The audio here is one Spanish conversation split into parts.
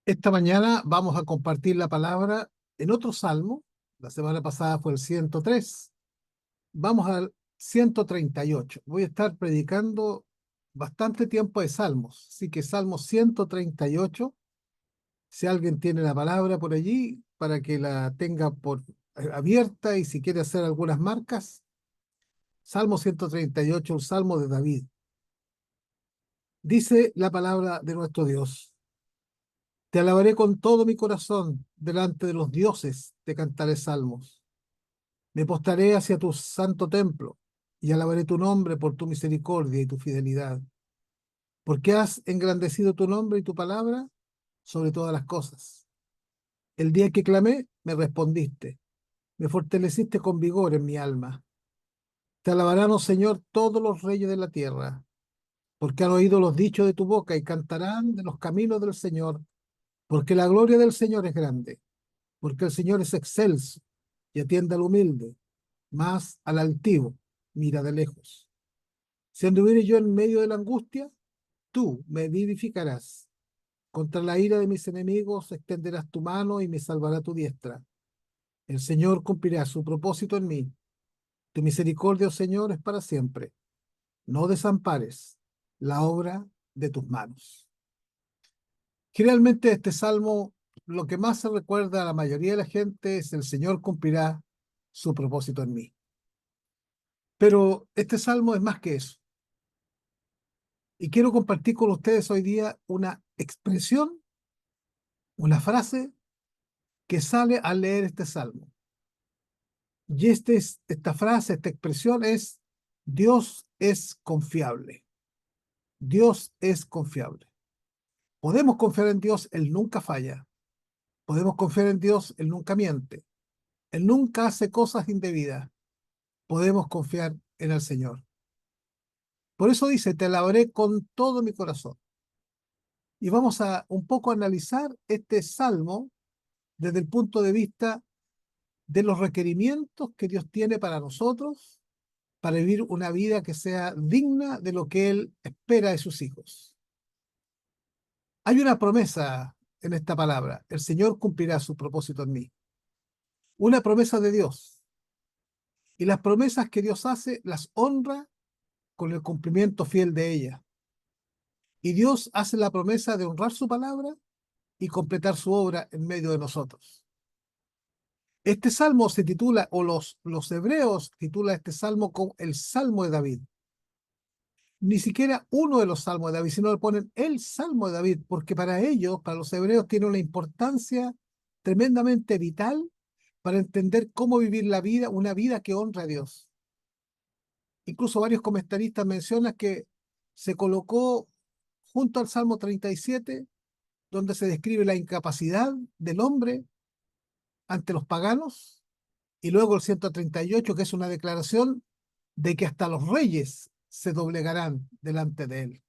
Esta mañana vamos a compartir la palabra en otro salmo. La semana pasada fue el 103. Vamos al 138. Voy a estar predicando bastante tiempo de salmos. Así que Salmo 138, si alguien tiene la palabra por allí, para que la tenga abierta y si quiere hacer algunas marcas. Salmo 138, un salmo de David. Dice la palabra de nuestro Dios. Te alabaré con todo mi corazón, delante de los dioses te cantaré salmos. Me postraré hacia tu santo templo y alabaré tu nombre por tu misericordia y tu fidelidad, porque has engrandecido tu nombre y tu palabra sobre todas las cosas. El día que clamé, me respondiste, me fortaleciste con vigor en mi alma. Te alabarán, oh Señor, todos los reyes de la tierra, porque han oído los dichos de tu boca y cantarán de los caminos del Señor, porque la gloria del Señor es grande. Porque el Señor es excelso y atiende al humilde, más al altivo mira de lejos. Si anduviere yo en medio de la angustia, tú me vivificarás. Contra la ira de mis enemigos extenderás tu mano y me salvará tu diestra. El Señor cumplirá su propósito en mí. Tu misericordia, oh Señor, es para siempre. No desampares la obra de tus manos. Generalmente este salmo, lo que más se recuerda a la mayoría de la gente es: el Señor cumplirá su propósito en mí. Pero este salmo es más que eso. Y quiero compartir con ustedes hoy día una expresión, una frase que sale al leer este salmo. Y esta frase, esta expresión es: Dios es confiable. Dios es confiable. Podemos confiar en Dios, Él nunca falla. Podemos confiar en Dios, Él nunca miente. Él nunca hace cosas indebidas. Podemos confiar en el Señor. Por eso dice: te alabaré con todo mi corazón. Y vamos a un poco analizar este salmo desde el punto de vista de los requerimientos que Dios tiene para nosotros, para vivir una vida que sea digna de lo que Él espera de sus hijos. Hay una promesa en esta palabra: el Señor cumplirá su propósito en mí. Una promesa de Dios. Y las promesas que Dios hace las honra con el cumplimiento fiel de ellas. Y Dios hace la promesa de honrar su palabra y completar su obra en medio de nosotros. Este salmo se titula, o los hebreos titula este salmo como el Salmo de David. Ni siquiera uno de los salmos de David, sino le ponen el Salmo de David, porque para ellos, para los hebreos, tiene una importancia tremendamente vital para entender cómo vivir la vida, una vida que honra a Dios. Incluso varios comentaristas mencionan que se colocó junto al Salmo 37, donde se describe la incapacidad del hombre ante los paganos, y luego el 138, que es una declaración de que hasta los reyes se doblegarán delante de él.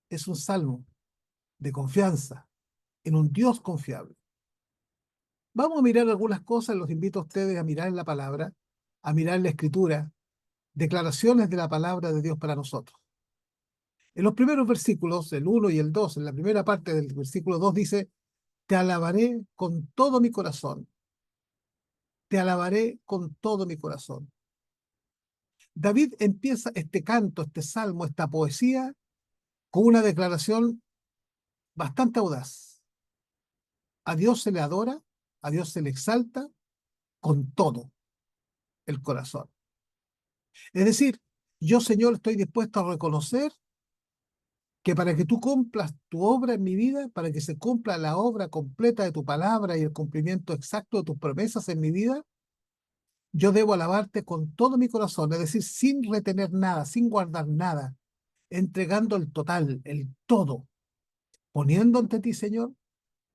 Es un salmo de confianza en un Dios confiable. Vamos a mirar algunas cosas, los invito a ustedes a mirar en la palabra, a mirar en la escritura, declaraciones de la palabra de Dios para nosotros. En los primeros versículos, el 1 y el 2, en la primera parte del versículo 2 dice: te alabaré con todo mi corazón, te alabaré con todo mi corazón. David empieza este canto, este salmo, esta poesía, con una declaración bastante audaz. A Dios se le adora, a Dios se le exalta con todo el corazón. Es decir, yo, Señor, estoy dispuesto a reconocer que para que tú cumplas tu obra en mi vida, para que se cumpla la obra completa de tu palabra y el cumplimiento exacto de tus promesas en mi vida, yo debo alabarte con todo mi corazón, es decir, sin retener nada, sin guardar nada, entregando el total, el todo, poniendo ante ti, Señor,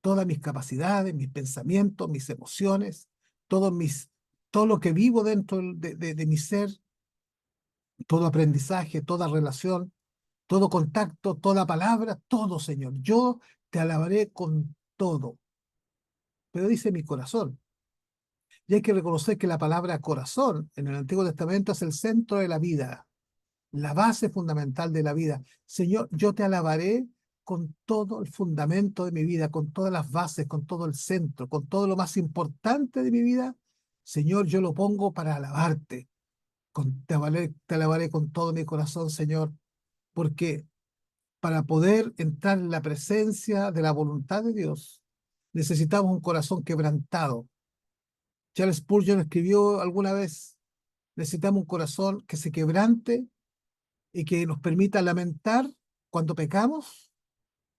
todas mis capacidades, mis pensamientos, mis emociones, todos todo lo que vivo dentro de mi ser, todo aprendizaje, toda relación, todo contacto, toda palabra, todo, Señor. Yo te alabaré con todo. Pero dice mi corazón. Y hay que reconocer que la palabra corazón en el Antiguo Testamento es el centro de la vida, la base fundamental de la vida. Señor, yo te alabaré con todo el fundamento de mi vida, con todas las bases, con todo el centro, con todo lo más importante de mi vida, Señor, yo lo pongo para alabarte. Te alabaré con todo mi corazón, Señor, porque para poder entrar en la presencia de la voluntad de Dios, necesitamos un corazón quebrantado. Charles Spurgeon escribió alguna vez, necesitamos un corazón que se quebrante y que nos permita lamentar cuando pecamos,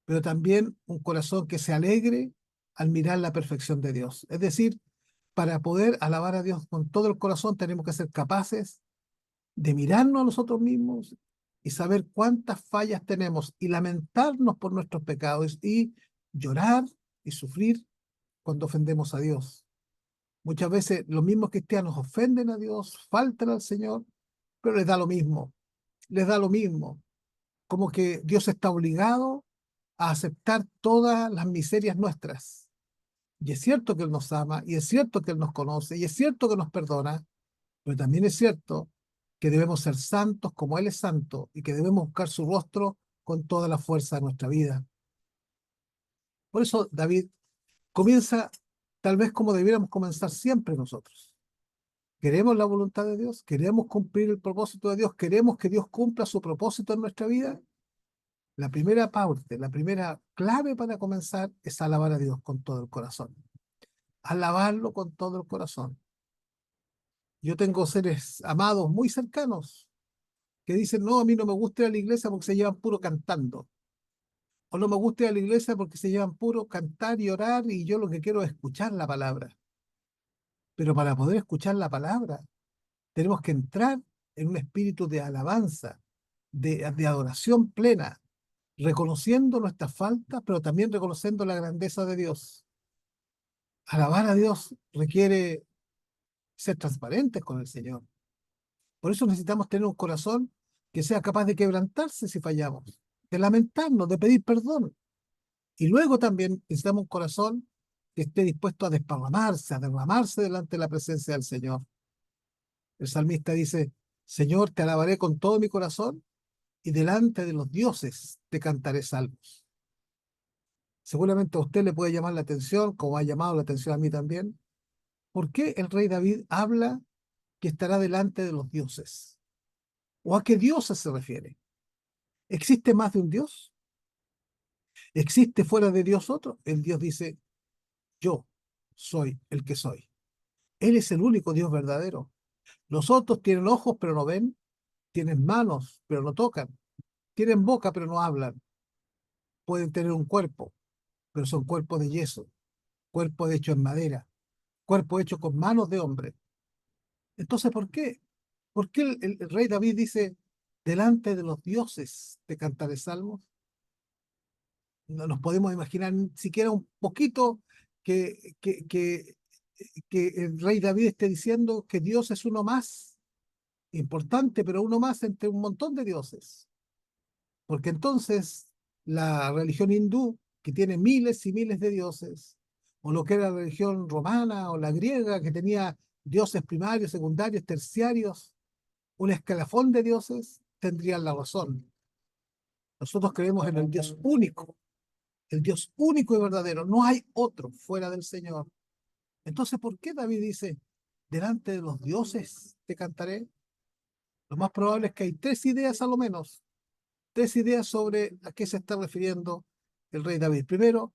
pero también un corazón que se alegre al mirar la perfección de Dios. Es decir, para poder alabar a Dios con todo el corazón tenemos que ser capaces de mirarnos a nosotros mismos y saber cuántas fallas tenemos y lamentarnos por nuestros pecados y llorar y sufrir cuando ofendemos a Dios. Muchas veces los mismos cristianos ofenden a Dios, faltan al Señor, pero les da lo mismo, les da lo mismo, como que Dios está obligado a aceptar todas las miserias nuestras. Y es cierto que Él nos ama, y es cierto que Él nos conoce, y es cierto que nos perdona, pero también es cierto que debemos ser santos como Él es santo, y que debemos buscar su rostro con toda la fuerza de nuestra vida. Por eso David comienza tal vez como debiéramos comenzar siempre nosotros. ¿Queremos la voluntad de Dios? ¿Queremos cumplir el propósito de Dios? ¿Queremos que Dios cumpla su propósito en nuestra vida? La primera parte, la primera clave para comenzar es alabar a Dios con todo el corazón. Alabarlo con todo el corazón. Yo tengo seres amados muy cercanos que dicen, no, a mí no me gusta ir a la iglesia porque se llevan puro cantando. O no me gusta ir a la iglesia porque se llevan puro cantar y orar y yo lo que quiero es escuchar la palabra. Pero para poder escuchar la palabra, tenemos que entrar en un espíritu de alabanza, de adoración plena, reconociendo nuestras faltas, pero también reconociendo la grandeza de Dios. Alabar a Dios requiere ser transparentes con el Señor. Por eso necesitamos tener un corazón que sea capaz de quebrantarse si fallamos, de lamentarnos, de pedir perdón. Y luego también necesitamos un corazón que esté dispuesto a derramarse delante de la presencia del Señor. El salmista dice, Señor, te alabaré con todo mi corazón y delante de los dioses te cantaré salmos. Seguramente a usted le puede llamar la atención, como ha llamado la atención a mí también, ¿por qué el rey David habla que estará delante de los dioses? ¿O a qué dioses se refiere? ¿Existe más de un Dios? ¿Existe fuera de Dios otro? El Dios dice, yo soy el que soy. Él es el único Dios verdadero. Los otros tienen ojos pero no ven, tienen manos pero no tocan, tienen boca pero no hablan, pueden tener un cuerpo, pero son cuerpos de yeso, cuerpo hecho en madera, cuerpo hecho con manos de hombre. Entonces, ¿por qué? ¿Por qué el rey David dice, delante de los dioses te cantaré salmos? No nos podemos imaginar ni siquiera un poquito que, que, que, que el rey David esté diciendo que Dios es uno más, importante, pero uno más entre un montón de dioses. Porque entonces la religión hindú, que tiene miles y miles de dioses, o lo que era la religión romana o la griega, que tenía dioses primarios, secundarios, terciarios, un escalafón de dioses, tendrían la razón. Nosotros creemos en el Dios único y verdadero. No hay otro fuera del Señor. Entonces, ¿por qué David dice, delante de los dioses te cantaré? Lo más probable es que hay tres ideas a lo menos, tres ideas sobre a qué se está refiriendo el rey David. Primero,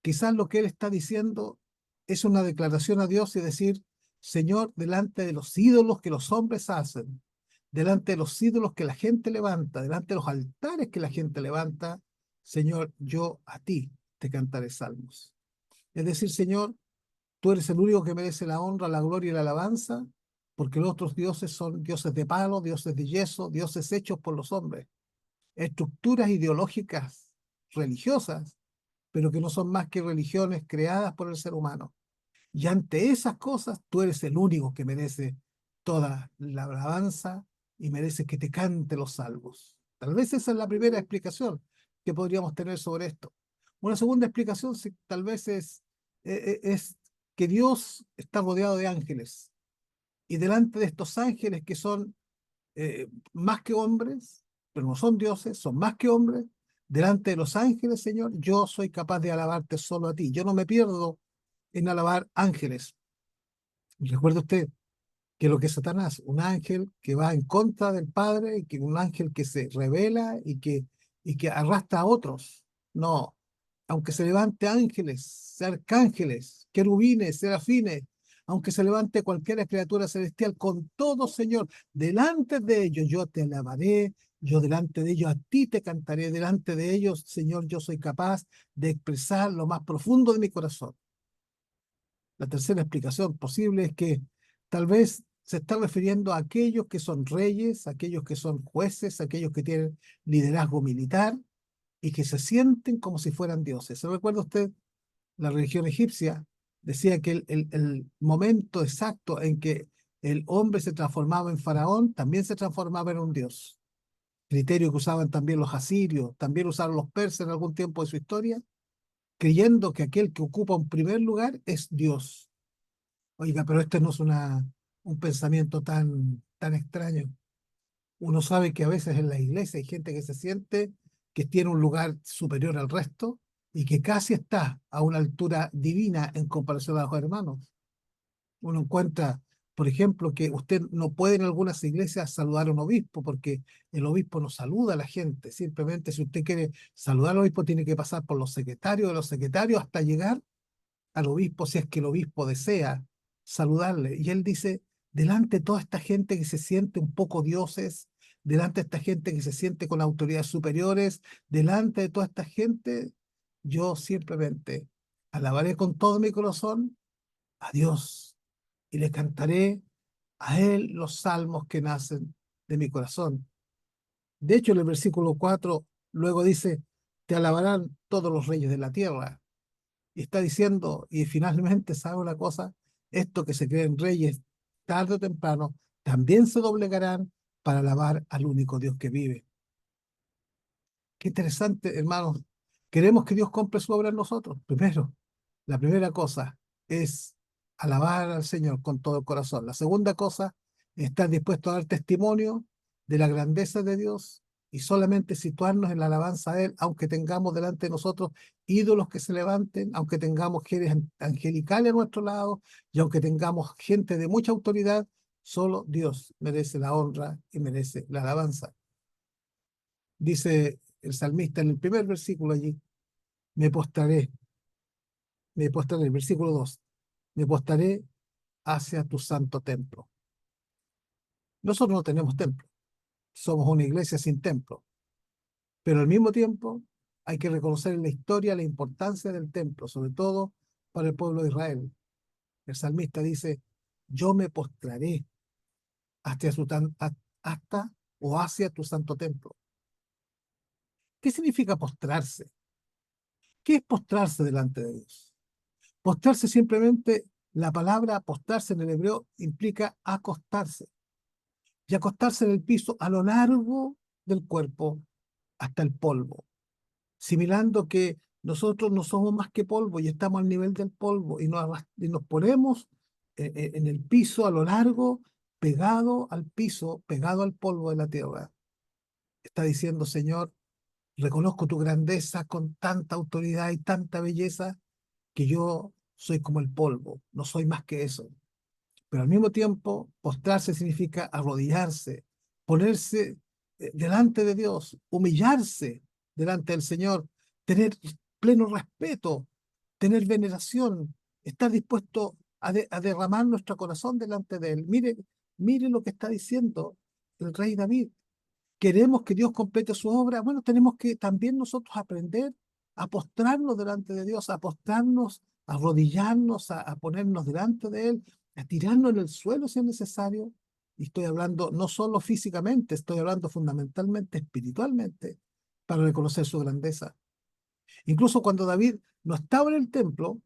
quizás lo que él está diciendo es una declaración a Dios y decir, Señor, delante de los ídolos que los hombres hacen, delante de los ídolos que la gente levanta, delante de los altares que la gente levanta, Señor, yo a ti te cantaré salmos. Es decir, Señor, tú eres el único que merece la honra, la gloria y la alabanza, porque los otros dioses son dioses de palo, dioses de yeso, dioses hechos por los hombres, estructuras ideológicas religiosas, pero que no son más que religiones creadas por el ser humano. Y ante esas cosas, tú eres el único que merece toda la alabanza y mereces que te cante los salvos. Tal vez esa es la primera explicación que podríamos tener sobre esto. Una segunda explicación tal vez es que Dios está rodeado de ángeles y delante de estos ángeles que son más que hombres, pero no son dioses, son más que hombres, delante de los ángeles, Señor, yo soy capaz de alabarte solo a ti. Yo no me pierdo en alabar ángeles. Y recuerde usted que lo que es Satanás, un ángel que va en contra del Padre, que un ángel que se revela y que arrastra a otros. No, aunque se levante ángeles, arcángeles, querubines, serafines, aunque se levante cualquier criatura celestial, con todo, Señor, delante de ellos yo te alabaré, yo delante de ellos a ti te cantaré, delante de ellos, Señor, yo soy capaz de expresar lo más profundo de mi corazón. La tercera explicación posible es que tal vez se está refiriendo a aquellos que son reyes, aquellos que son jueces, aquellos que tienen liderazgo militar y que se sienten como si fueran dioses. ¿Se recuerda usted? La religión egipcia decía que el momento exacto en que el hombre se transformaba en faraón, también se transformaba en un dios. Criterio que usaban también los asirios, también usaron los persas en algún tiempo de su historia, creyendo que aquel que ocupa un primer lugar es Dios. Oiga, pero este no es un pensamiento tan extraño. Uno sabe que a veces en la iglesia hay gente que se siente que tiene un lugar superior al resto y que casi está a una altura divina en comparación a los hermanos. Uno encuentra, por ejemplo, que usted no puede en algunas iglesias saludar a un obispo porque el obispo no saluda a la gente. Simplemente si usted quiere saludar al obispo tiene que pasar por los secretarios de los secretarios hasta llegar al obispo si es que el obispo desea saludarle. Y él dice, delante de toda esta gente que se siente un poco dioses, delante de esta gente que se siente con autoridades superiores, delante de toda esta gente, yo simplemente alabaré con todo mi corazón a Dios y le cantaré a Él los salmos que nacen de mi corazón. De hecho, en el versículo 4 luego dice, te alabarán todos los reyes de la tierra. Y está diciendo, y finalmente, ¿sabe una cosa? Esto que se creen reyes, tarde o temprano, también se doblegarán para alabar al único Dios que vive. Qué interesante, hermanos. Queremos que Dios compre su obra en nosotros. Primero, la primera cosa es alabar al Señor con todo el corazón. La segunda cosa, estar dispuesto a dar testimonio de la grandeza de Dios y solamente situarnos en la alabanza a Él, aunque tengamos delante de nosotros ídolos que se levanten, aunque tengamos seres angelicales a nuestro lado y aunque tengamos gente de mucha autoridad, solo Dios merece la honra y merece la alabanza. Dice el salmista en el primer versículo allí, me postraré, me postraré, el versículo 2, me postraré hacia tu santo templo. Nosotros no tenemos templo, somos una iglesia sin templo, pero al mismo tiempo hay que reconocer en la historia la importancia del templo, sobre todo para el pueblo de Israel. El salmista dice, yo me postraré hasta, hasta o hacia tu santo templo. ¿Qué significa postrarse? ¿Qué es postrarse delante de Dios? Postrarse simplemente, la palabra postrarse en el hebreo implica acostarse y acostarse en el piso a lo largo del cuerpo hasta el polvo, similando que nosotros no somos más que polvo y estamos al nivel del polvo y nos ponemos en el piso a lo largo, pegado al piso, pegado al polvo de la tierra. Está diciendo, Señor, reconozco tu grandeza con tanta autoridad y tanta belleza que yo soy como el polvo, no soy más que eso. Pero al mismo tiempo, postrarse significa arrodillarse, ponerse delante de Dios, humillarse delante del Señor, tener pleno respeto, tener veneración, estar dispuesto a derramar nuestro corazón delante de Él. Mire, mire lo que está diciendo el rey David. Queremos que Dios complete su obra. Bueno, tenemos que también nosotros aprender a postrarnos delante de Dios, a postrarnos, a arrodillarnos, a ponernos delante de Él, a tirarnos en el suelo si es necesario. Y estoy hablando no solo físicamente, estoy hablando fundamentalmente espiritualmente para reconocer su grandeza. Incluso cuando David no estaba en el templo,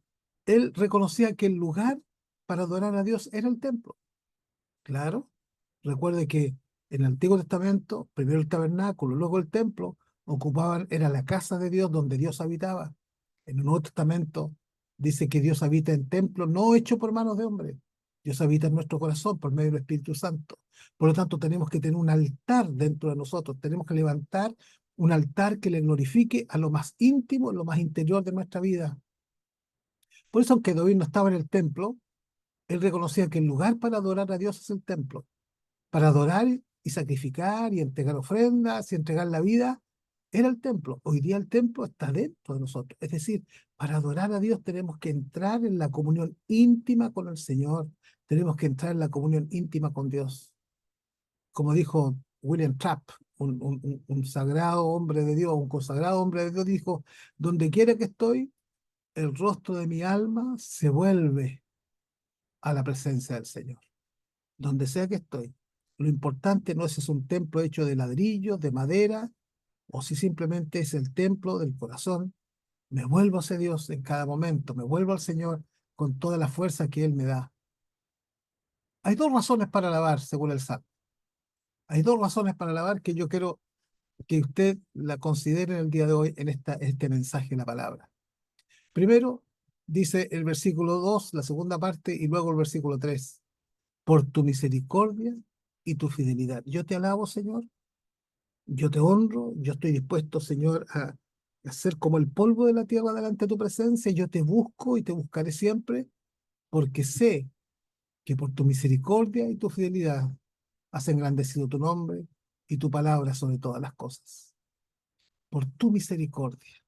él reconocía que el lugar para adorar a Dios era el templo. Claro, recuerde que en el Antiguo Testamento, primero el tabernáculo, luego el templo, ocupaban, era la casa de Dios donde Dios habitaba. En el Nuevo Testamento dice que Dios habita en templo no hecho por manos de hombre. Dios habita en nuestro corazón por medio del Espíritu Santo. Por lo tanto, tenemos que tener un altar dentro de nosotros. Tenemos que levantar un altar que le glorifique a lo más íntimo, lo más interior de nuestra vida. Por eso, aunque David no estaba en el templo, él reconocía que el lugar para adorar a Dios es el templo. Para adorar y sacrificar y entregar ofrendas y entregar la vida, era el templo. Hoy día el templo está dentro de nosotros. Es decir, para adorar a Dios tenemos que entrar en la comunión íntima con el Señor. Tenemos que entrar en la comunión íntima con Dios. Como dijo William Trapp, un sagrado hombre de Dios, un consagrado hombre de Dios, dijo: donde quiera que estoy, el rostro de mi alma se vuelve a la presencia del Señor. Donde sea que estoy. Lo importante no es si es un templo hecho de ladrillos, de madera, o si simplemente es el templo del corazón. Me vuelvo hacia Dios en cada momento, me vuelvo al Señor con toda la fuerza que Él me da. Hay dos razones para alabar, según el Salmo. Hay dos razones para alabar que yo quiero que usted la considere en el día de hoy en este mensaje de la palabra. Primero, dice el versículo 2, la segunda parte, y luego el versículo 3: por tu misericordia y tu fidelidad. Yo te alabo, Señor, yo te honro, yo estoy dispuesto, Señor, a ser como el polvo de la tierra delante de tu presencia. Yo te busco y te buscaré siempre, porque sé que por tu misericordia y tu fidelidad has engrandecido tu nombre y tu palabra sobre todas las cosas. Por tu misericordia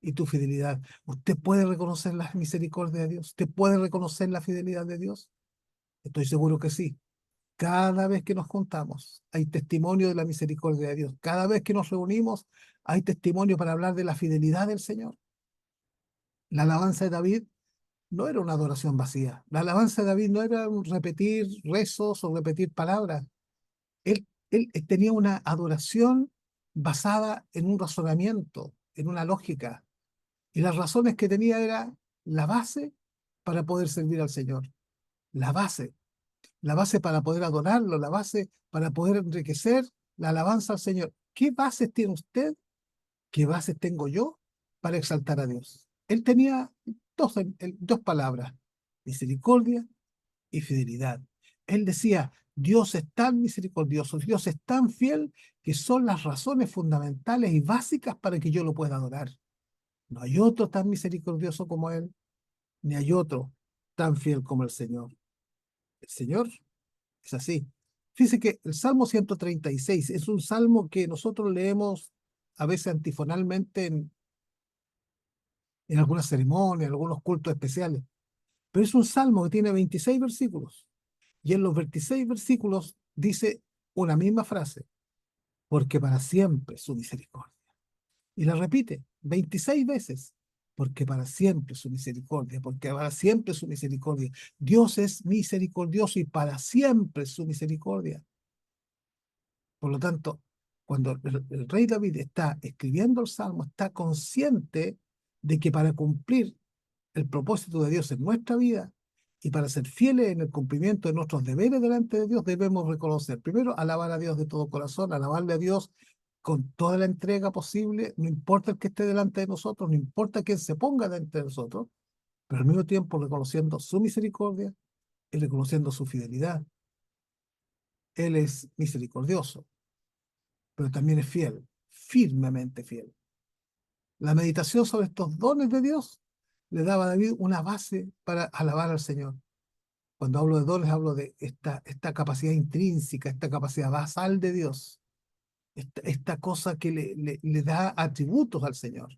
y tu fidelidad. ¿Usted puede reconocer la misericordia de Dios? ¿Usted puede reconocer la fidelidad de Dios? Estoy seguro que sí. Cada vez que nos juntamos, hay testimonio de la misericordia de Dios. Cada vez que nos reunimos, hay testimonio para hablar de la fidelidad del Señor. La alabanza de David no era una adoración vacía. La alabanza de David no era un repetir rezos o repetir palabras. Él tenía una adoración basada en un razonamiento, en una lógica. Y las razones que tenía era la base para poder servir al Señor. La base. La base para poder adorarlo, la base para poder enriquecer la alabanza al Señor. ¿Qué bases tiene usted? ¿Qué bases tengo yo para exaltar a Dios? Él tenía dos palabras: misericordia y fidelidad. Él decía: Dios es tan misericordioso, Dios es tan fiel, que son las razones fundamentales y básicas para que yo lo pueda adorar. No hay otro tan misericordioso como Él, ni hay otro tan fiel como el Señor. El Señor es así. Fíjese que el Salmo 136 es un salmo que nosotros leemos a veces antifonalmente en algunas ceremonias, en algunos cultos especiales, pero es un salmo que tiene 26 versículos, y en los 26 versículos dice una misma frase: porque para siempre su misericordia. Y la repite 26 veces: porque para siempre su misericordia, porque para siempre su misericordia. Dios es misericordioso y para siempre su misericordia. Por lo tanto, cuando el rey David está escribiendo el Salmo, está consciente de que para cumplir el propósito de Dios en nuestra vida y para ser fieles en el cumplimiento de nuestros deberes delante de Dios, debemos reconocer, primero, alabar a Dios de todo corazón, alabarle a Dios con toda la entrega posible, no importa el que esté delante de nosotros, no importa quién se ponga delante de nosotros, pero al mismo tiempo reconociendo su misericordia y reconociendo su fidelidad. Él es misericordioso, pero también es fiel, firmemente fiel. La meditación sobre estos dones de Dios le daba a David una base para alabar al Señor. Cuando hablo de dones, hablo de esta capacidad intrínseca, esta capacidad basal de Dios, esta cosa que le da atributos al Señor.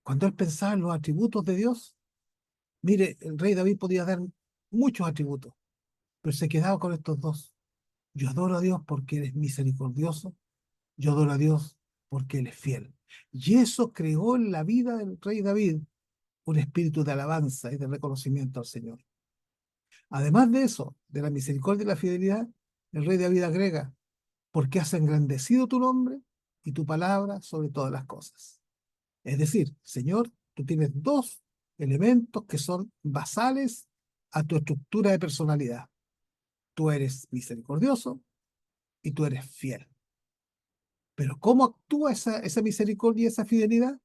Cuando él pensaba en los atributos de Dios, mire, el rey David podía dar muchos atributos, pero se quedaba con estos dos. Yo adoro a Dios porque Él es misericordioso. Yo adoro a Dios porque Él es fiel. Y eso creó en la vida del rey David un espíritu de alabanza y de reconocimiento al Señor. Además de eso, de la misericordia y la fidelidad, el rey David agrega: porque has engrandecido tu nombre y tu palabra sobre todas las cosas. Es decir, Señor, tú tienes dos elementos que son basales a tu estructura de personalidad. Tú eres misericordioso y tú eres fiel. Pero ¿cómo actúa esa misericordia y esa fidelidad?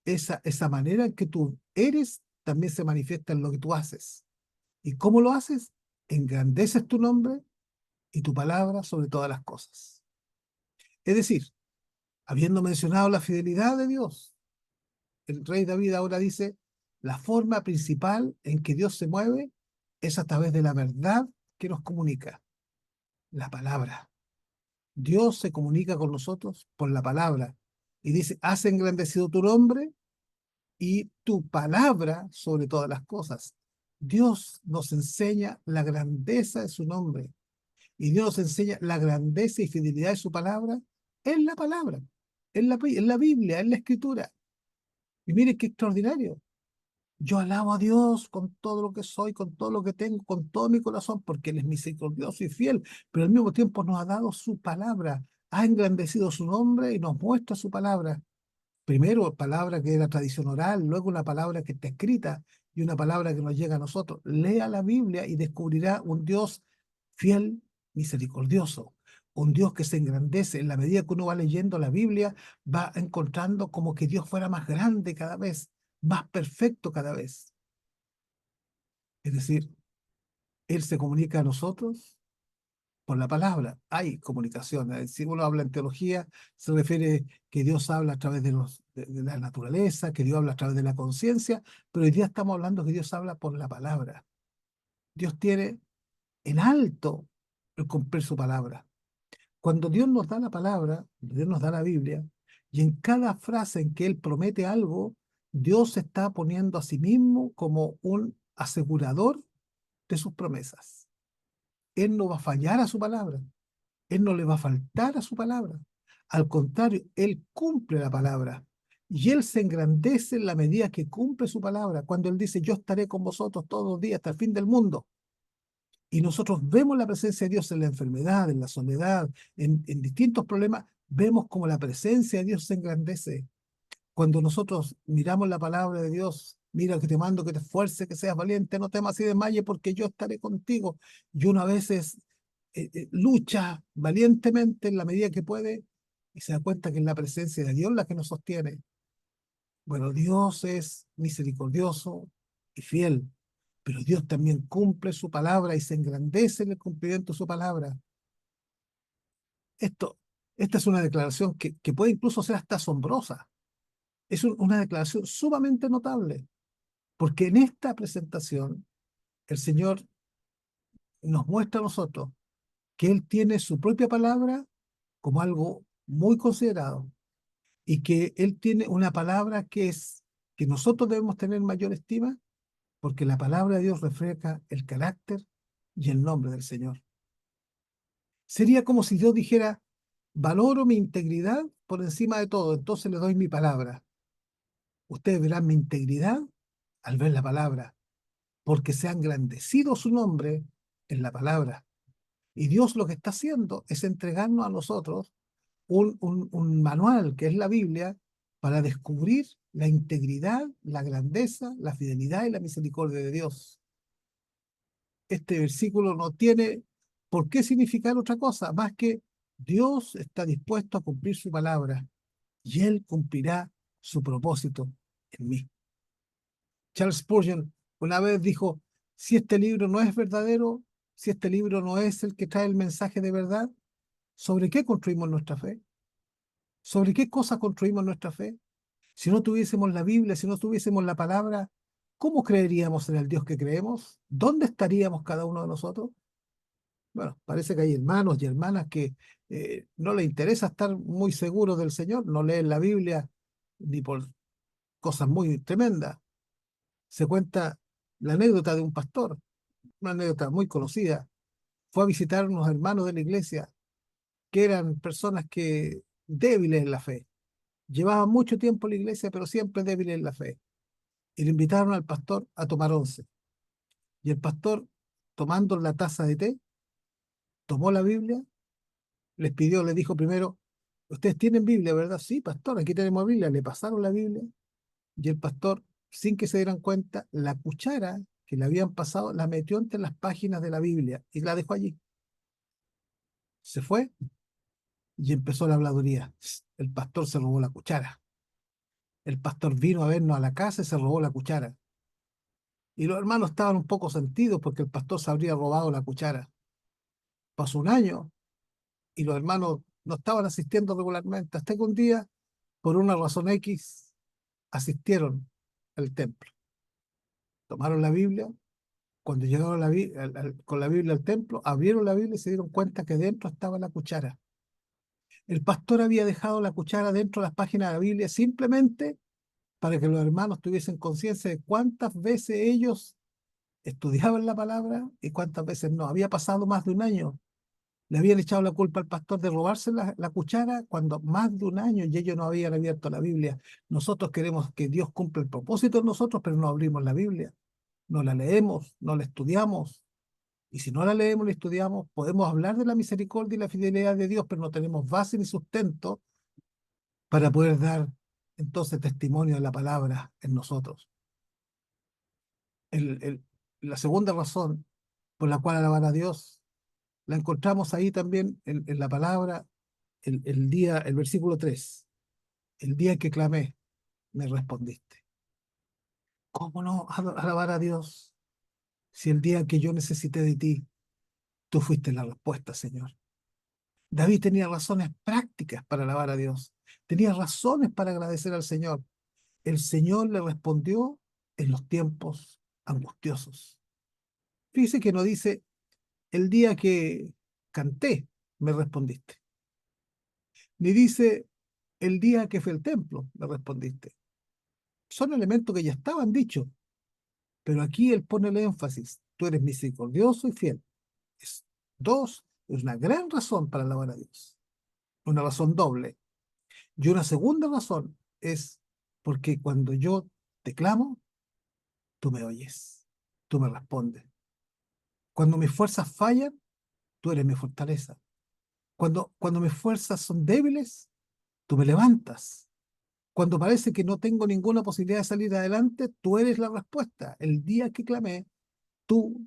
Esa manera en que tú eres también se manifiesta en lo que tú haces. ¿Y cómo lo haces? Engrandeces tu nombre y tu palabra sobre todas las cosas. Es decir, Habiendo mencionado la fidelidad de Dios, el rey David ahora dice, la forma principal en que Dios se mueve es a través de la verdad que nos comunica, la palabra. Dios se comunica con nosotros por la palabra y dice, has engrandecido tu nombre y tu palabra sobre todas las cosas. Dios nos enseña la grandeza de su nombre y Dios nos enseña la grandeza y fidelidad de su palabra en la palabra, en la Biblia, en la Escritura. Y mire qué extraordinario. Yo alabo a Dios con todo lo que soy, con todo lo que tengo, con todo mi corazón, porque Él es misericordioso y fiel, pero al mismo tiempo nos ha dado su palabra, ha engrandecido su nombre y nos muestra su palabra. Primero, palabra que era tradición oral, luego una palabra que está escrita y una palabra que nos llega a nosotros. Lea la Biblia y descubrirá un Dios fiel, misericordioso, un Dios que se engrandece. En la medida que uno va leyendo la Biblia, va encontrando como que Dios fuera más grande cada vez, más perfecto cada vez. Es decir, Él se comunica a nosotros por la palabra. Hay comunicación. Si uno habla en teología, se refiere que Dios habla a través de la naturaleza, que Dios habla a través de la conciencia, pero hoy día estamos hablando que Dios habla por la palabra. Dios tiene en alto el cumplir su palabra. Cuando Dios nos da la palabra, Dios nos da la Biblia, y en cada frase en que Él promete algo, Dios se está poniendo a sí mismo como un asegurador de sus promesas. Él no va a fallar a su palabra. Él no le va a faltar a su palabra. Al contrario, Él cumple la palabra. Y Él se engrandece en la medida que cumple su palabra. Cuando Él dice, yo estaré con vosotros todos los días hasta el fin del mundo. Y nosotros vemos la presencia de Dios en la enfermedad, en la soledad, en distintos problemas. Vemos como la presencia de Dios se engrandece. Cuando nosotros miramos la palabra de Dios, mira que te mando que te esfuerces, que seas valiente, no temas y desmayes, porque yo estaré contigo. Y uno a veces lucha valientemente en la medida que puede y se da cuenta que es la presencia de Dios la que nos sostiene. Bueno, Dios es misericordioso y fiel, pero Dios también cumple su palabra y se engrandece en el cumplimiento de su palabra. Esto, esta es una declaración que puede incluso ser hasta asombrosa. Es una declaración sumamente notable, porque en esta presentación el Señor nos muestra a nosotros que Él tiene su propia palabra como algo muy considerado y que Él tiene una palabra que nosotros debemos tener mayor estima, porque la palabra de Dios refleja el carácter y el nombre del Señor. Sería como si Dios dijera, valoro mi integridad por encima de todo, entonces le doy mi palabra. Ustedes verán mi integridad al ver la palabra, porque se ha engrandecido su nombre en la palabra. Y Dios lo que está haciendo es entregarnos a nosotros un manual que es la Biblia para descubrir la integridad, la grandeza, la fidelidad y la misericordia de Dios. Este versículo no tiene por qué significar otra cosa más que Dios está dispuesto a cumplir su palabra y Él cumplirá su propósito en mí. Charles Spurgeon una vez dijo, si este libro no es verdadero, si este libro no es el que trae el mensaje de verdad, ¿sobre qué construimos nuestra fe? ¿Sobre qué cosas construimos nuestra fe? Si no tuviésemos la Biblia, si no tuviésemos la palabra, ¿cómo creeríamos en el Dios que creemos? ¿Dónde estaríamos cada uno de nosotros? Bueno, parece que hay hermanos y hermanas que no les interesa estar muy seguros del Señor, no leen la Biblia ni por cosas muy tremendas. Se cuenta la anécdota de un pastor, una anécdota muy conocida. Fue a visitar unos hermanos de la iglesia que eran personas que débiles en la fe. Llevaban mucho tiempo en la iglesia, pero siempre débiles en la fe. Y le invitaron al pastor a tomar once. Y el pastor, tomando la taza de té, tomó la Biblia, les pidió, le dijo primero, ustedes tienen Biblia, ¿verdad? Sí, pastor, aquí tenemos Biblia. Le pasaron la Biblia y el pastor, sin que se dieran cuenta, la cuchara que le habían pasado la metió entre las páginas de la Biblia y la dejó allí. Se fue y empezó la habladuría. El pastor se robó la cuchara. El pastor vino a vernos a la casa y se robó la cuchara. Y los hermanos estaban un poco sentidos porque el pastor se habría robado la cuchara. Pasó un año y los hermanos no estaban asistiendo regularmente, hasta que un día, por una razón X, asistieron al templo. Tomaron la Biblia, cuando llegaron con la Biblia al templo, abrieron la Biblia y se dieron cuenta que dentro estaba la cuchara. El pastor había dejado la cuchara dentro de las páginas de la Biblia simplemente para que los hermanos tuviesen conciencia de cuántas veces ellos estudiaban la palabra y cuántas veces no. Había pasado más de un año. Le habían echado la culpa al pastor de robarse la cuchara cuando más de un año y ellos no habían abierto la Biblia. Nosotros queremos que Dios cumpla el propósito en nosotros, pero no abrimos la Biblia. No la leemos, no la estudiamos. Y si no la leemos ni estudiamos, podemos hablar de la misericordia y la fidelidad de Dios, pero no tenemos base ni sustento para poder dar entonces testimonio de la palabra en nosotros. El, el- la segunda razón por la cual alabar a Dios la encontramos ahí también en la palabra, el versículo 3. El día que clamé, me respondiste. ¿Cómo no alabar a Dios si el día que yo necesité de ti, tú fuiste la respuesta, Señor? David tenía razones prácticas para alabar a Dios. Tenía razones para agradecer al Señor. El Señor le respondió en los tiempos angustiosos. Fíjese que no dice, el día que canté, me respondiste. Ni dice, el día que fue al templo, me respondiste. Son elementos que ya estaban dichos, pero aquí él pone el énfasis. Tú eres misericordioso y fiel. Es, dos, es una gran razón para alabar a Dios. Una razón doble. Y una segunda razón es porque cuando yo te clamo, tú me oyes, tú me respondes. Cuando mis fuerzas fallan, tú eres mi fortaleza. Cuando mis fuerzas son débiles, tú me levantas. Cuando parece que no tengo ninguna posibilidad de salir adelante, tú eres la respuesta. El día que clamé, tú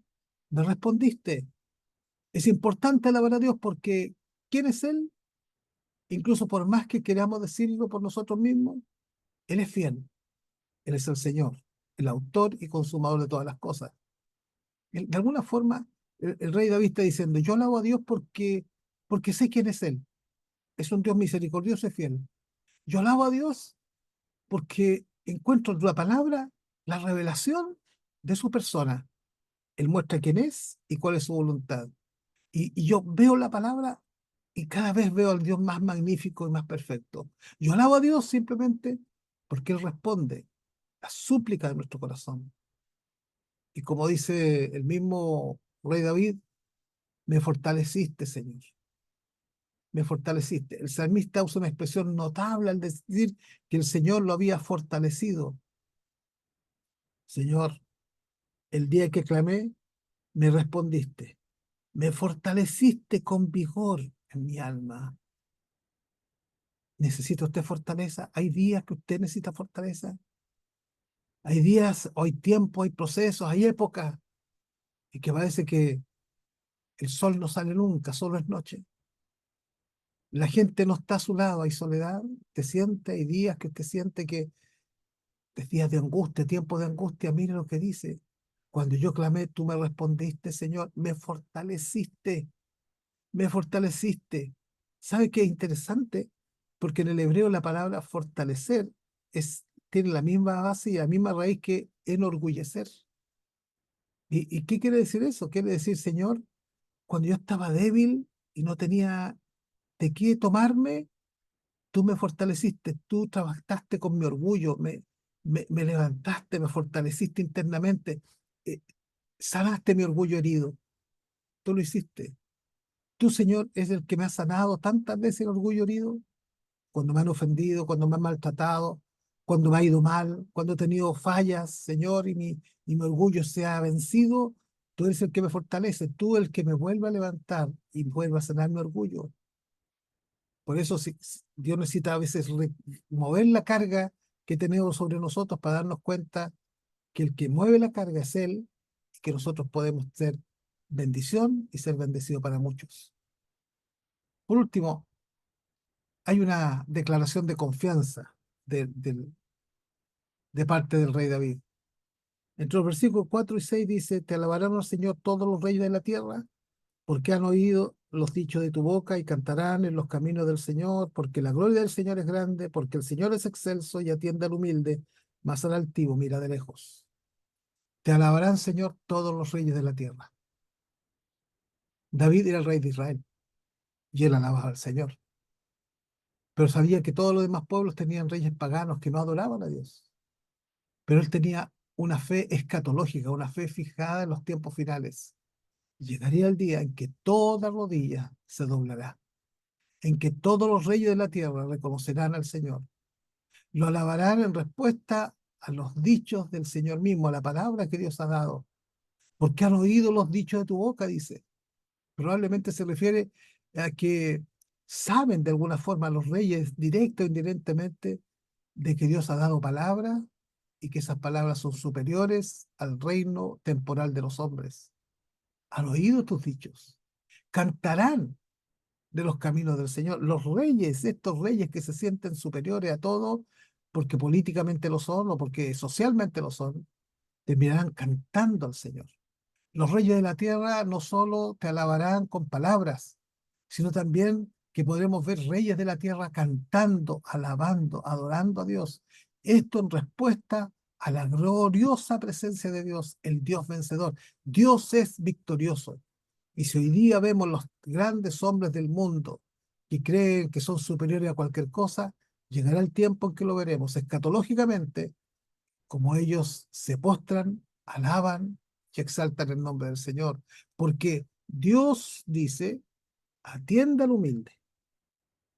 me respondiste. Es importante alabar a Dios porque ¿quién es Él? Incluso por más que queramos decirlo por nosotros mismos, Él es fiel. Él es el Señor, el autor y consumador de todas las cosas. De alguna forma, el rey David está diciendo, yo alabo a Dios porque sé quién es Él. Es un Dios misericordioso y fiel. Yo alabo a Dios porque encuentro en la palabra la revelación de su persona. Él muestra quién es y cuál es su voluntad. Y yo veo la palabra y cada vez veo al Dios más magnífico y más perfecto. Yo alabo a Dios simplemente porque Él responde a súplica de nuestro corazón. Y como dice el mismo rey David, me fortaleciste, Señor. Me fortaleciste. El salmista usa una expresión notable al decir que el Señor lo había fortalecido. Señor, el día que clamé, me respondiste. Me fortaleciste con vigor en mi alma. ¿Necesita usted fortaleza? ¿Hay días que usted necesita fortaleza? Hay días, hay tiempos, hay procesos, hay épocas y que parece que el sol no sale nunca, solo es noche. La gente no está a su lado, hay soledad, te siente, hay días que usted siente que es días de angustia, tiempos de angustia. Mire lo que dice. Cuando yo clamé, tú me respondiste, Señor, me fortaleciste, me fortaleciste. ¿Sabe qué es interesante? Porque en el hebreo la palabra fortalecer tiene la misma base y la misma raíz que enorgullecer. ¿Y qué quiere decir eso? Quiere decir, Señor, cuando yo estaba débil y no tenía de qué tomarme, tú me fortaleciste, tú trabajaste con mi orgullo, me levantaste, me fortaleciste internamente, eh, sanaste mi orgullo herido, tú lo hiciste. Tú, Señor, es el que me ha sanado tantas veces el orgullo herido, cuando me han ofendido, cuando me han maltratado, cuando me ha ido mal, cuando he tenido fallas, Señor, y mi orgullo se ha vencido, tú eres el que me fortalece, tú el que me vuelve a levantar y vuelve a sanar mi orgullo. Por eso Dios necesita a veces mover la carga que tenemos sobre nosotros para darnos cuenta que el que mueve la carga es Él y que nosotros podemos ser bendición y ser bendecido para muchos. Por último, hay una declaración de confianza de parte del rey David. Entre los versículos 4 y 6 dice, te alabarán al Señor todos los reyes de la tierra, porque han oído los dichos de tu boca y cantarán en los caminos del Señor, porque la gloria del Señor es grande, porque el Señor es excelso y atiende al humilde, mas al altivo mira de lejos. Te alabarán, Señor, todos los reyes de la tierra. David era el rey de Israel y él alababa al Señor, pero sabía que todos los demás pueblos tenían reyes paganos que no adoraban a Dios. Pero él tenía una fe escatológica, una fe fijada en los tiempos finales. Llegaría el día en que toda rodilla se doblará, en que todos los reyes de la tierra reconocerán al Señor. Lo alabarán en respuesta a los dichos del Señor mismo, a la palabra que Dios ha dado. Porque han oído los dichos de tu boca, dice. Probablemente se refiere a que saben de alguna forma los reyes, directa o indirectamente, de que Dios ha dado palabra y que esas palabras son superiores al reino temporal de los hombres. Han oído tus dichos. Cantarán de los caminos del Señor. Los reyes, estos reyes que se sienten superiores a todo, porque políticamente lo son o porque socialmente lo son, terminarán cantando al Señor. Los reyes de la tierra no solo te alabarán con palabras, sino también que podremos ver reyes de la tierra cantando, alabando, adorando a Dios. Esto en respuesta a la gloriosa presencia de Dios, el Dios vencedor. Dios es victorioso. Y si hoy día vemos los grandes hombres del mundo que creen que son superiores a cualquier cosa, llegará el tiempo en que lo veremos escatológicamente, como ellos se postran, alaban y exaltan el nombre del Señor. Porque Dios dice, atienda al humilde.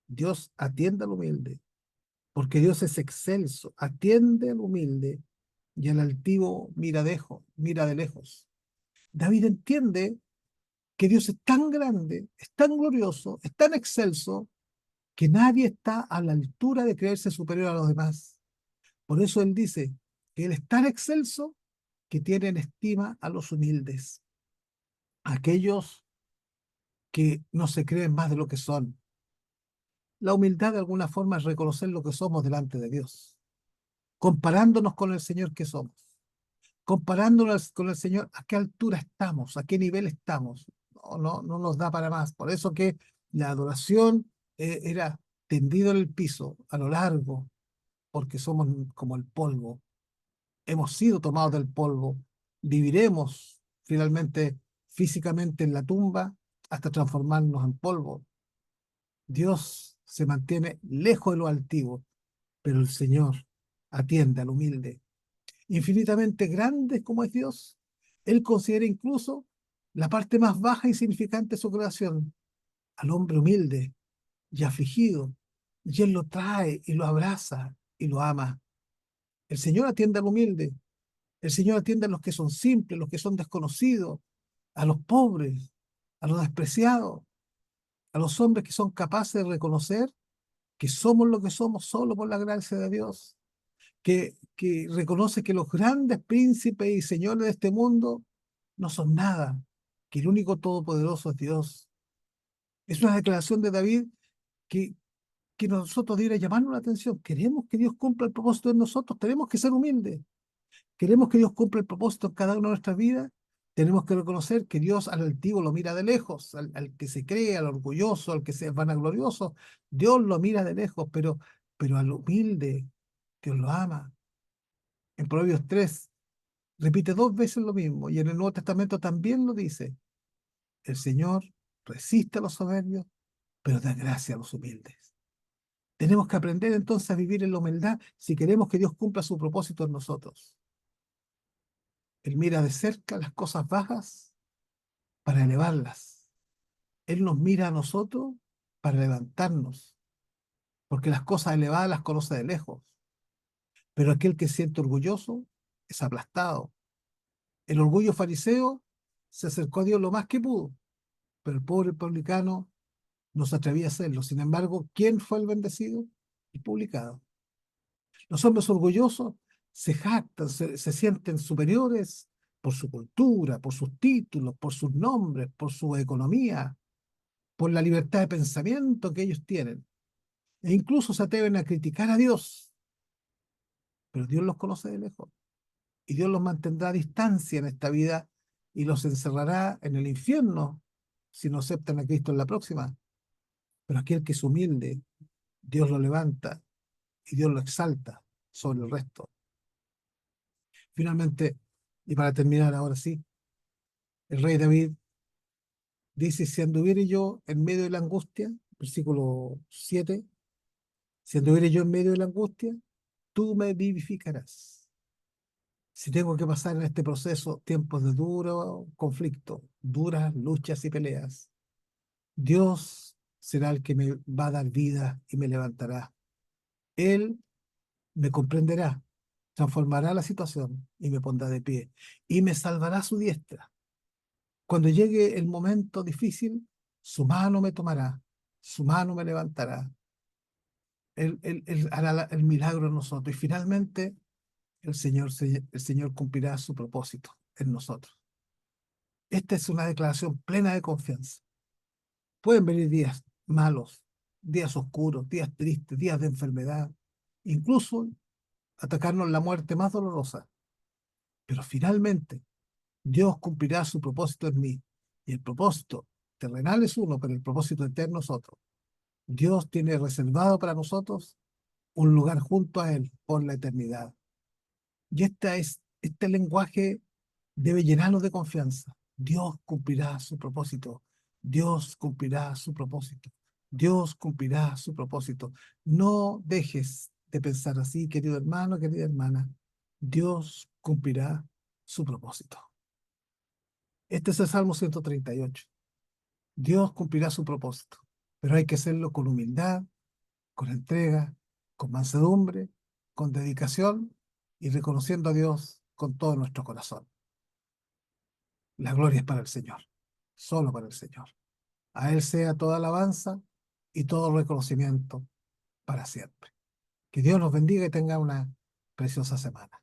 Dios atiende al humilde. Porque Dios es excelso, atiende al humilde y al altivo mira de lejos. David entiende que Dios es tan grande, es tan glorioso, es tan excelso, que nadie está a la altura de creerse superior a los demás. Por eso él dice que él es tan excelso que tienen estima a los humildes, aquellos que no se creen más de lo que son. La humildad de alguna forma es reconocer lo que somos delante de Dios, comparándonos con el Señor que somos, comparándonos con el Señor a qué altura estamos, a qué nivel estamos. No nos da para más. Por eso que la adoración era tendido en el piso, a lo largo, porque somos como el polvo, hemos sido tomados del polvo, viviremos finalmente físicamente en la tumba hasta transformarnos en polvo. Dios se mantiene lejos de lo altivo, pero el Señor atiende al humilde. Infinitamente grande como es Dios, Él considera incluso la parte más baja y insignificante de su creación, al hombre humilde y afligido, y Él lo trae y lo abraza y lo ama. El Señor atiende al humilde. El Señor atiende a los que son simples, los que son desconocidos, a los pobres, a los despreciados, a los hombres que son capaces de reconocer que somos lo que somos solo por la gracia de Dios, que reconoce que los grandes príncipes y señores de este mundo no son nada, que el único todopoderoso es Dios. Es una declaración de David que, que nosotros debería llamarnos la atención. Queremos que Dios cumpla el propósito en nosotros, tenemos que ser humildes. Queremos que Dios cumpla el propósito en cada una de nuestras vidas. Tenemos que reconocer que Dios al altivo lo mira de lejos, al que se cree, al orgulloso, al que se es vanaglorioso. Dios lo mira de lejos, pero al humilde, Dios lo ama. En Proverbios 3 repite dos veces lo mismo y en el Nuevo Testamento también lo dice. El Señor resiste a los soberbios, pero da gracia a los humildes. Tenemos que aprender entonces a vivir en la humildad si queremos que Dios cumpla su propósito en nosotros. Él mira de cerca las cosas bajas para elevarlas. Él nos mira a nosotros para levantarnos, porque las cosas elevadas las conoce de lejos, pero aquel que se siente orgulloso es aplastado. El orgullo fariseo se acercó a Dios lo más que pudo, pero el pobre publicano no se atrevía a hacerlo. Sin embargo, ¿quién fue el bendecido? El publicano. Los hombres orgullosos se jactan, se sienten superiores por su cultura, por sus títulos, por sus nombres, por su economía, por la libertad de pensamiento que ellos tienen. E incluso se atreven a criticar a Dios, pero Dios los conoce de lejos y Dios los mantendrá a distancia en esta vida y los encerrará en el infierno si no aceptan a Cristo en la próxima. Pero aquel que es humilde, Dios lo levanta y Dios lo exalta sobre el resto. Finalmente, y para terminar ahora sí, el rey David dice, si anduviere yo en medio de la angustia, versículo 7, si anduviere yo en medio de la angustia, tú me vivificarás. Si tengo que pasar en este proceso tiempos de duro conflicto, duras luchas y peleas, Dios será el que me va a dar vida y me levantará. Él me comprenderá, transformará la situación y me pondrá de pie y me salvará su diestra. Cuando llegue el momento difícil, su mano me tomará, su mano me levantará. Él hará el milagro en nosotros y finalmente el Señor cumplirá su propósito en nosotros. Esta es una declaración plena de confianza. Pueden venir días malos, días oscuros, días tristes, días de enfermedad, incluso atacarnos la muerte más dolorosa, pero finalmente Dios cumplirá su propósito en mí. Y el propósito terrenal es uno, pero el propósito eterno es otro. Dios tiene reservado para nosotros un lugar junto a Él por la eternidad. Y este lenguaje debe llenarnos de confianza. Dios cumplirá su propósito. Dios cumplirá su propósito. Dios cumplirá su propósito. No dejes de pensar así, querido hermano, querida hermana. Dios cumplirá su propósito. Este es el Salmo 138. Dios cumplirá su propósito, pero hay que hacerlo con humildad, con entrega, con mansedumbre, con dedicación y reconociendo a Dios con todo nuestro corazón. La gloria es para el Señor, solo para el Señor. A Él sea toda alabanza y todo reconocimiento para siempre. Que Dios nos bendiga y tenga una preciosa semana.